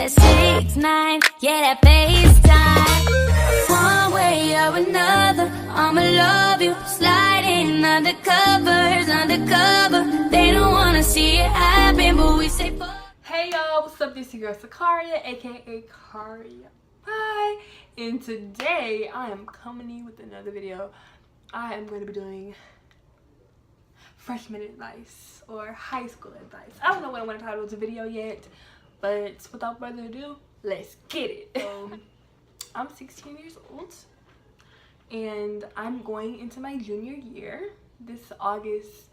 that 6ix9ine, yeah, that FaceTime. One way or another, I'ma love you. Sliding undercover. They don't wanna see it happen, but we say fuck. Hey y'all, what's up? This is your girl Cariaaafye, aka Cariaaafye, and today I am coming to you with another video. I am going to be doing freshman advice or high school advice. I don't know what I want to title the video yet, but without further ado, let's get it. I'm 16 years old and I'm going into my junior year this August.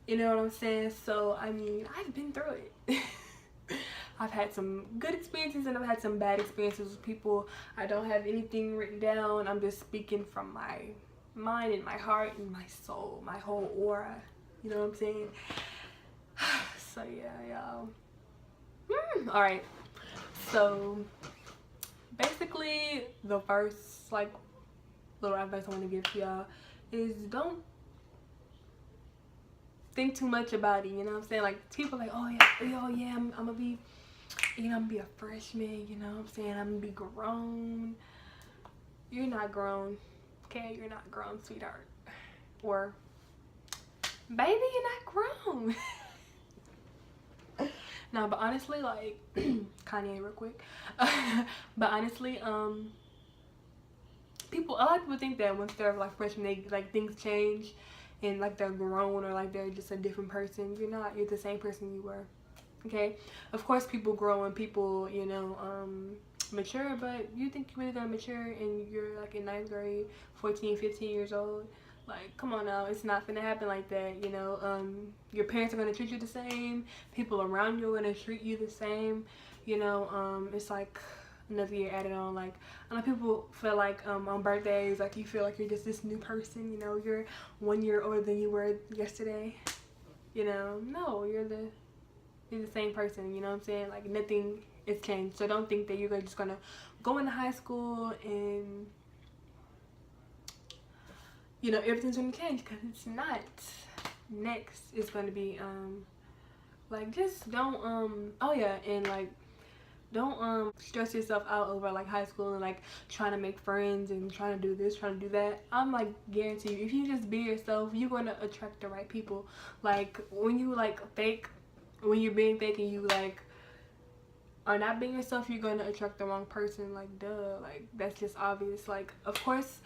You know what I'm saying? So I mean, I've been through it. I've had some good experiences and I've had some bad experiences with people. I don't have anything written down. I'm just speaking from my mind and my heart and my soul, my whole aura. You know what I'm saying? So yeah, y'all. All right. So basically, the first like little advice I want to give to y'all is don't think too much about it. You know what I'm saying? Like people like, oh yeah, I'm gonna be, you know, I'm gonna be a freshman. You know what I'm saying? I'm gonna be grown. You're not grown, okay? You're not grown, sweetheart. Or baby, you're not grown. No, but honestly, like Kanye real quick. But honestly, a lot of people think that once they're like freshmen, they like things change and like they're grown or like they're just a different person. You're not. You're the same person you were. Okay? Of course people grow and people, you know, mature, but you think you're really gonna mature and you're like in 9th grade, 14, 15 years old. Like, come on now, it's not gonna happen like that, you know. Your parents are gonna treat you the same, people around you are gonna treat you the same, you know. It's like another year added on. Like, I know people feel like on birthdays, like you feel like you're just this new person, you know, you're 1 year older than you were yesterday, you know. No, you're the same person, you know what I'm saying? Like, nothing has changed. So don't think that you're just gonna go into high school and, you know, everything's gonna change, because it's not. Next is gonna be like, just don't oh yeah, and like don't stress yourself out over like high school and like trying to make friends and trying to do this, trying to do that. I'm like, guarantee you, if you just be yourself, you're gonna attract the right people. Like when you like fake, when you're being fake and you like are not being yourself, you're gonna attract the wrong person. Like, duh, like that's just obvious. Like, of course,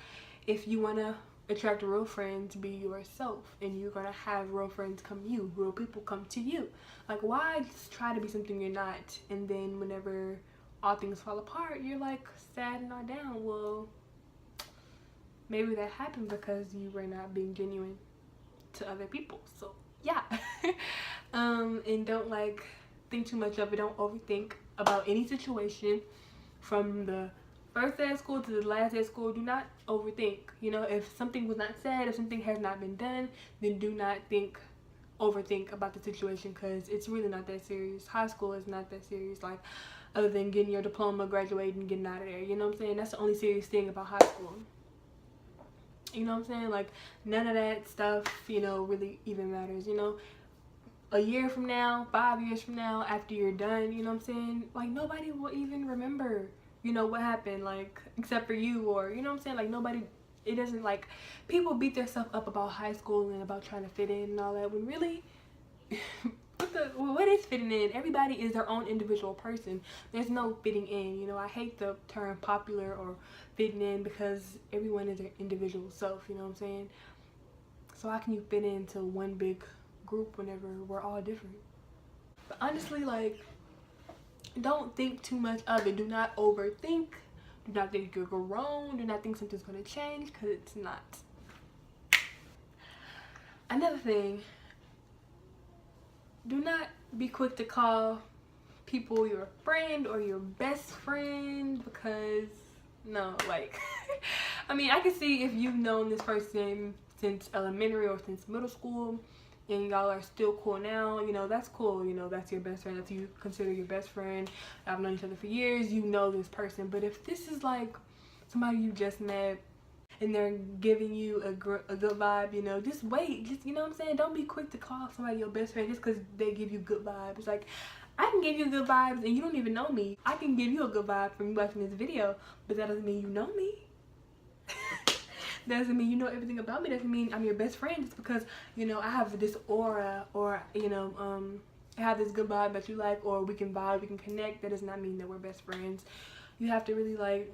if you wanna attract real friends, be yourself, and you're gonna have real friends come to you, real people come to you. Like, why just try to be something you're not, and then whenever all things fall apart, you're like sad and all down? Well, maybe that happened because you were not being genuine to other people. So yeah. And don't like think too much of it. Don't overthink about any situation from the first day of school to the last day of school. Do not overthink. You know, if something was not said, if something has not been done, then do not overthink about the situation, because it's really not that serious. High school is not that serious, like, other than getting your diploma, graduating, and getting out of there. You know what I'm saying? That's the only serious thing about high school. You know what I'm saying? Like, none of that stuff, you know, really even matters. You know, a year from now, 5 years from now, after you're done, you know what I'm saying? Like, nobody will even remember, you know, what happened, like, except for you, or, you know what I'm saying? Like, nobody, it doesn't, like, people beat themselves up about high school and about trying to fit in and all that, when really, what is fitting in? Everybody is their own individual person. There's no fitting in, you know. I hate the term popular or fitting in, because everyone is their individual self, you know what I'm saying? So how can you fit into one big group whenever we're all different? But honestly, like, don't think too much of it. Do not overthink. Do not think you're grown. Do not think something's going to change, because it's not. Another thing, do not be quick to call people your friend or your best friend, because no, like I mean, I can see if you've known this person since elementary or since middle school and y'all are still cool now, you know, that's cool. You know, that's your best friend. That's you consider your best friend. I've known each other for years. You know this person. But if this is like somebody you just met and they're giving you a good vibe, you know, just wait. Just, you know what I'm saying? Don't be quick to call somebody your best friend just because they give you good vibes. Like, I can give you good vibes and you don't even know me. I can give you a good vibe from you watching this video, but that doesn't mean you know me. Doesn't mean you know everything about me. Doesn't mean I'm your best friend just because, you know, I have this aura, or, you know, I have this good vibe that you like, or we can vibe, we can connect. That does not mean that we're best friends. You have to really like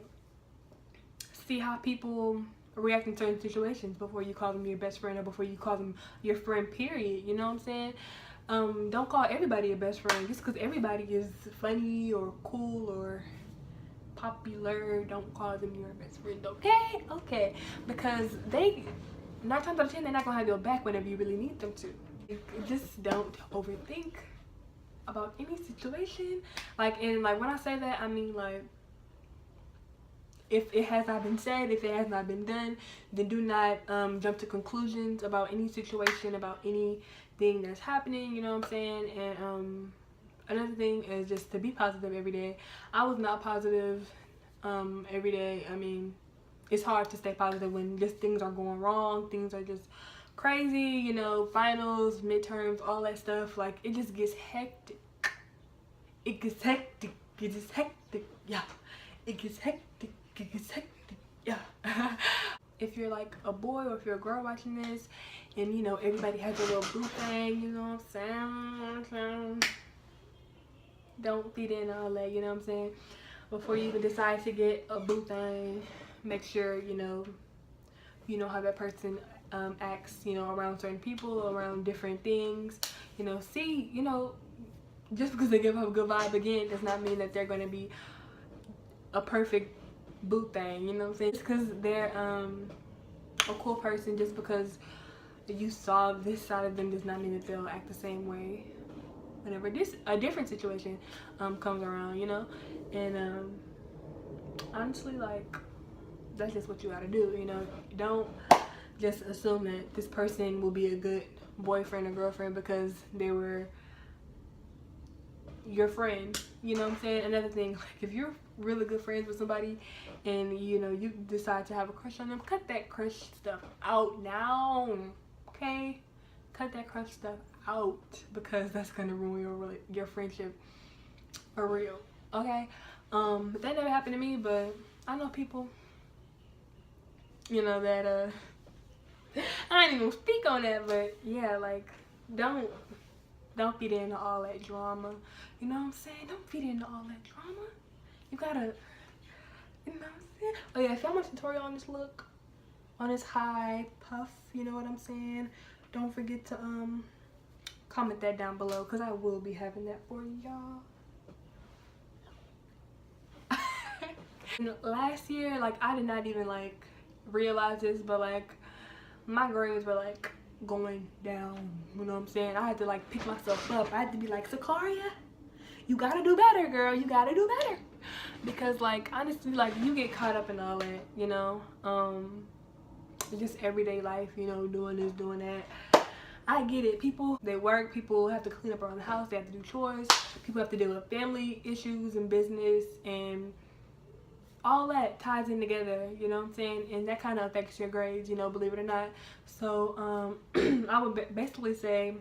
see how people react in certain situations before you call them your best friend, or before you call them your friend, period. You know what I'm saying? Don't call everybody your best friend just because everybody is funny or cool or popular. Don't call them your best friend, okay? Okay, because they 9 times out of 10 they're not gonna have your back whenever you really need them to. Just don't overthink about any situation. Like, and like when I say that, I mean like, if it has not been said, if it has not been done, then do not jump to conclusions about any situation, about anything that's happening, you know what I'm saying? And another thing is just to be positive every day. I was not positive every day. I mean, it's hard to stay positive when just things are going wrong, things are just crazy, you know, finals, midterms, all that stuff. Like, it just gets hectic. It gets hectic. It gets hectic. Yeah. It gets hectic. It gets hectic. Yeah. If you're like a boy or if you're a girl watching this, and you know everybody has a little boo thing, you know what I'm saying? Don't feed in all that, you know what I'm saying? Before you even decide to get a boo thing, make sure you know how that person acts, you know, around certain people, around different things. You know, see, you know, just because they give up a good vibe again does not mean that they're going to be a perfect boo thing, you know what I'm saying? Just because they're a cool person, just because you saw this side of them does not mean that they'll act the same way whenever a different situation comes around, you know? And honestly, like, that's just what you gotta do, you know? Don't just assume that this person will be a good boyfriend or girlfriend because they were your friend, you know what I'm saying? Another thing, like, if you're really good friends with somebody and you know you decide to have a crush on them, cut that crush stuff out now, okay? Cut that crush stuff out, because that's gonna ruin your friendship for real, okay? But that never happened to me, but I know people, you know, that I ain't even gonna speak on that, but yeah, like, don't feed into all that drama, you know what I'm saying? Don't feed into all that drama. You gotta, you know what I'm saying? Oh yeah, if y'all want a tutorial on this look, on this high puff, you know what I'm saying, don't forget to comment that down below, because I will be having that for y'all. Last year, like, I did not even like realize this, but like my grades were like going down, you know what I'm saying? I had to like pick myself up. I had to be like, Cariaaafye, you gotta do better, girl, you gotta do better. Because like, honestly, like, you get caught up in all that, you know, just everyday life, you know, doing this, doing that. I get it. People, they work, people have to clean up around the house, they have to do chores, people have to deal with family issues and business, and all that ties in together, you know what I'm saying? And that kind of affects your grades, you know, believe it or not. So I would basically say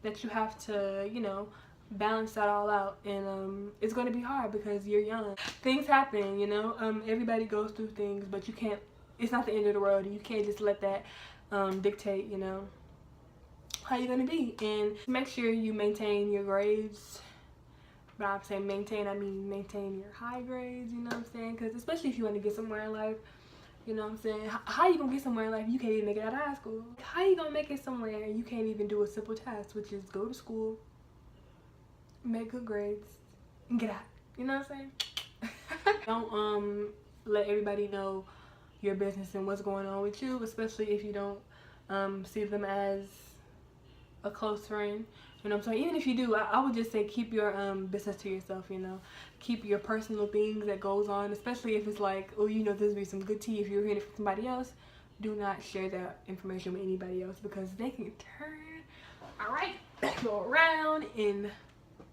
that you have to, you know, balance that all out. And it's going to be hard because you're young. Things happen, you know. Everybody goes through things, but you can't, it's not the end of the world, and you can't just let that dictate, you know, how you're going to be. And make sure you maintain your grades. But I'm saying maintain, I mean maintain your high grades, you know what I'm saying? Because especially if you want to get somewhere in life, you know what I'm saying? How you going to get somewhere in life? You can't even make it out of high school. How you going to make it somewhere and you can't even do a simple task, which is go to school, make good grades, and get out. You know what I'm saying? Don't let everybody know your business and what's going on with you, especially if you don't see them as a close friend. You know what I'm saying? Even if you do, I would just say keep your business to yourself, you know. Keep your personal things that goes on, especially if it's like, oh, you know, this would be some good tea. If you're hearing it from somebody else, do not share that information with anybody else, because they can go around and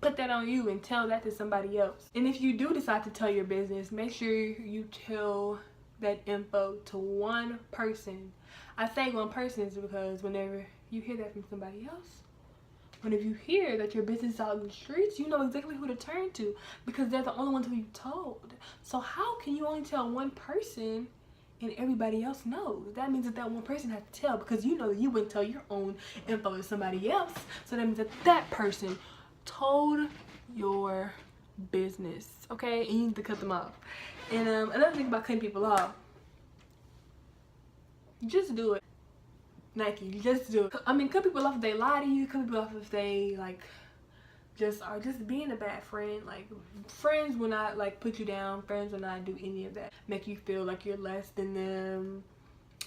put that on you and tell that to somebody else. And if you do decide to tell your business, make sure you tell that info to one person. I say one person is because whenever you hear that from somebody else, whenever you hear that your business is out in the streets, you know exactly who to turn to because they're the only ones who you told. So how can you only tell one person and everybody else knows? That means that one person has to tell because you know that you wouldn't tell your own info to somebody else. So that means that that person told your business, okay? And you need to cut them off. And another thing about cutting people off, just do it. Nike, just do it. I mean, cut people off if they lie to you, cut people off if they like just are just being a bad friend. Like, friends will not like put you down, friends will not do any of that. Make you feel like you're less than them,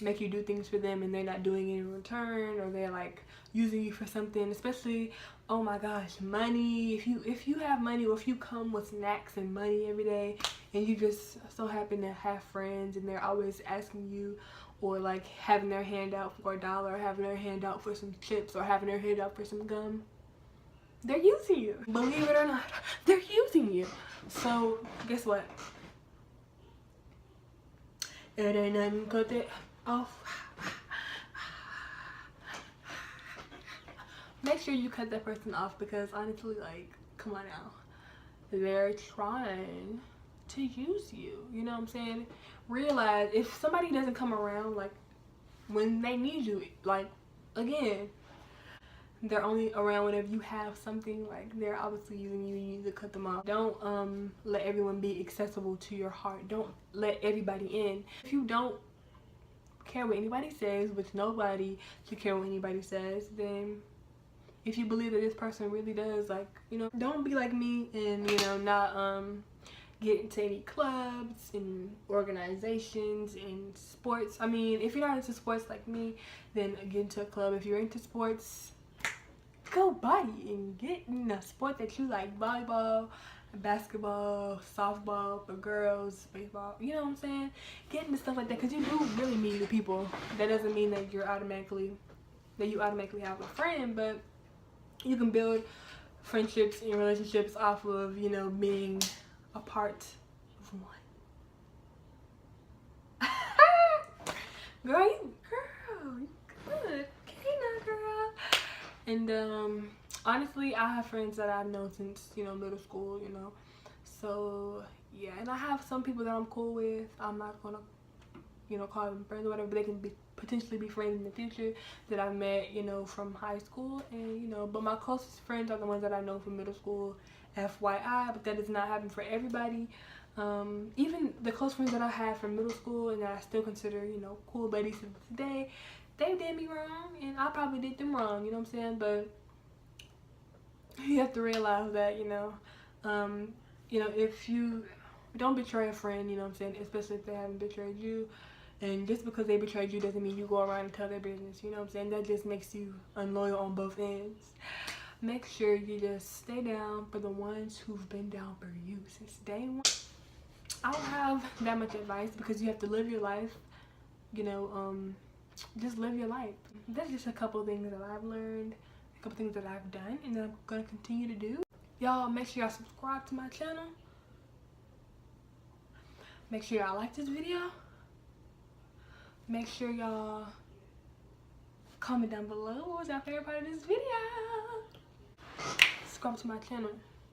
make you do things for them and they're not doing it in return, or they're like using you for something. Especially, oh my gosh, money. If you have money, or if you come with snacks and money every day and you just so happen to have friends and they're always asking you, or like having their hand out for $1, or having their hand out for some chips, or having their hand out for some gum, they're using you. Believe it or not, they're using you. So guess what? It ain't nothing, cut it off. Make sure you cut that person off because honestly, like, come on now, they're trying to use you. You know what I'm saying? Realize if somebody doesn't come around like when they need you, like, again, they're only around whenever you have something, like they're obviously using you. You need to cut them off. Don't let everyone be accessible to your heart. Don't let everybody in. If you don't care what anybody says, which nobody should care what anybody says, then if you believe that this person really does, like, you know, don't be like me and, you know, not get into any clubs and organizations and sports. I mean, if you're not into sports like me, then get into a club. If you're into sports, go body and get in a sport that you like. Volleyball, basketball, softball for girls, baseball, you know what I'm saying? Get into stuff like that because you do really meet new people. That doesn't mean that you automatically have a friend, but you can build friendships and relationships off of, you know, being a part of one. Girl, you good. Okay now, girl. And honestly, I have friends that I've known since, you know, middle school, you know. So yeah, and I have some people that I'm cool with. I'm not gonna, you know, call them friends or whatever, but they can potentially be friends in the future that I've met, you know, from high school. And, you know, but my closest friends are the ones that I know from middle school, FYI, but that does not happen for everybody. Even the close friends that I had from middle school and that I still consider, you know, cool buddies to today, they did me wrong and I probably did them wrong, you know what I'm saying? But you have to realize that, you know, if you don't betray a friend, you know what I'm saying, especially if they haven't betrayed you. And just because they betrayed you doesn't mean you go around and tell their business, you know what I'm saying? That just makes you unloyal on both ends. Make sure you just stay down for the ones who've been down for you since day one. I don't have that much advice because you have to live your life, you know, just live your life. That's just a couple things that I've learned, a couple things that I've done, and that I'm going to continue to do. Y'all, make sure y'all subscribe to my channel. Make sure y'all like this video. Make sure y'all comment down below what was your favorite part of this video. Subscribe to my channel.